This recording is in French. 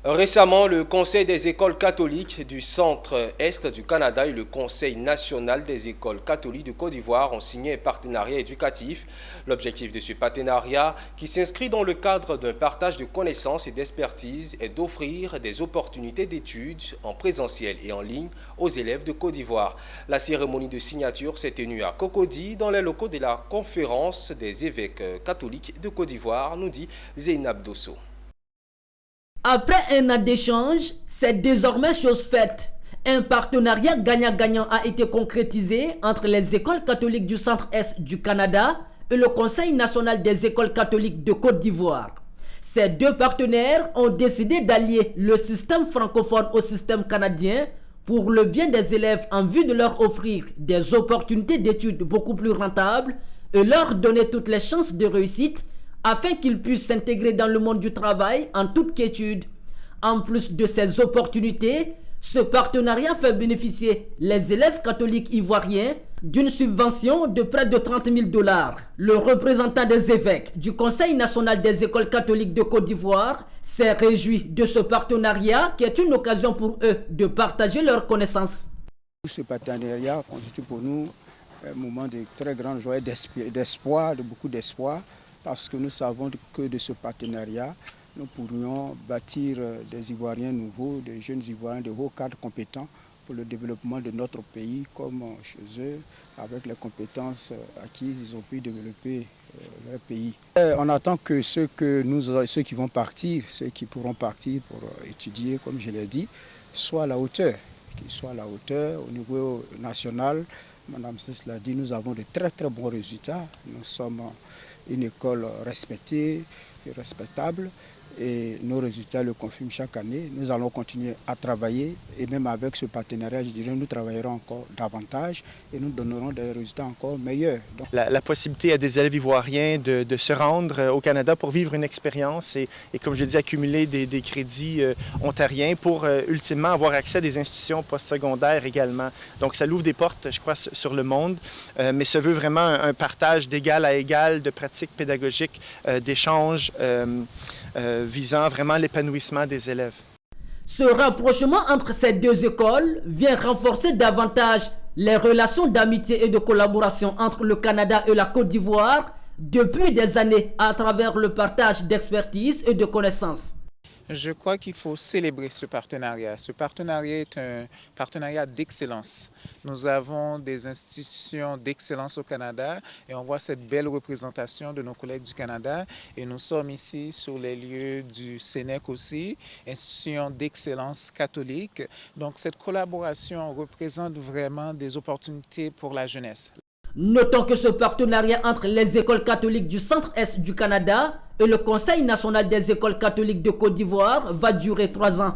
Récemment, le Conseil des écoles catholiques du centre-est du Canada et le Conseil national des écoles catholiques de Côte d'Ivoire ont signé un partenariat éducatif. L'objectif de ce partenariat, qui s'inscrit dans le cadre d'un partage de connaissances et d'expertise, est d'offrir des opportunités d'études en présentiel et en ligne aux élèves de Côte d'Ivoire. La cérémonie de signature s'est tenue à Cocody, dans les locaux de la Conférence des évêques catholiques de Côte d'Ivoire, nous dit Zeynab Dosso. Après un an d'échange, c'est désormais chose faite. Un partenariat gagnant-gagnant a été concrétisé entre les écoles catholiques du centre-est du Canada et le Conseil national des écoles catholiques de Côte d'Ivoire. Ces deux partenaires ont décidé d'allier le système francophone au système canadien pour le bien des élèves en vue de leur offrir des opportunités d'études beaucoup plus rentables et leur donner toutes les chances de réussite afin qu'ils puissent s'intégrer dans le monde du travail en toute quiétude. En plus de ces opportunités, ce partenariat fait bénéficier les élèves catholiques ivoiriens d'une subvention de près de 30 000 $. Le représentant des évêques du Conseil national des écoles catholiques de Côte d'Ivoire s'est réjoui de ce partenariat qui est une occasion pour eux de partager leurs connaissances. Ce partenariat constitue pour nous un moment de très grande joie, d'espoir, de beaucoup d'espoir, parce que nous savons que de ce partenariat, nous pourrions bâtir des Ivoiriens nouveaux, des jeunes Ivoiriens de hauts cadres compétents pour le développement de notre pays, comme chez eux, avec les compétences acquises, ils ont pu développer leur pays. On attend que ceux qui vont partir, ceux qui pourront partir pour étudier, comme je l'ai dit, soient à la hauteur, qu'ils soient à la hauteur au niveau national. Madame Cess l'a dit, nous avons de très très bons résultats. Nous sommes une école respectée et respectable et nos résultats le confirment chaque année. Nous allons continuer à travailler et même avec ce partenariat, je dirais, nous travaillerons encore davantage et nous donnerons des résultats encore meilleurs. Donc, la possibilité à des élèves ivoiriens de se rendre au Canada pour vivre une expérience et comme je dis, accumuler des crédits ontariens pour ultimement avoir accès à des institutions postsecondaires également. Donc ça l'ouvre des portes, je crois, sur le monde, mais se veut vraiment un partage d'égal à égal de pratiques pédagogiques, d'échanges visant vraiment l'épanouissement des élèves. Ce rapprochement entre ces deux écoles vient renforcer davantage les relations d'amitié et de collaboration entre le Canada et la Côte d'Ivoire depuis des années à travers le partage d'expertise et de connaissances. Je crois qu'il faut célébrer ce partenariat. Ce partenariat est un partenariat d'excellence. Nous avons des institutions d'excellence au Canada et on voit cette belle représentation de nos collègues du Canada. Et nous sommes ici sur les lieux du CENEC aussi, institution d'excellence catholique. Donc cette collaboration représente vraiment des opportunités pour la jeunesse. Notons que ce partenariat entre les écoles catholiques du centre-est du Canada et le Conseil national des écoles catholiques de Côte d'Ivoire va durer 3 ans.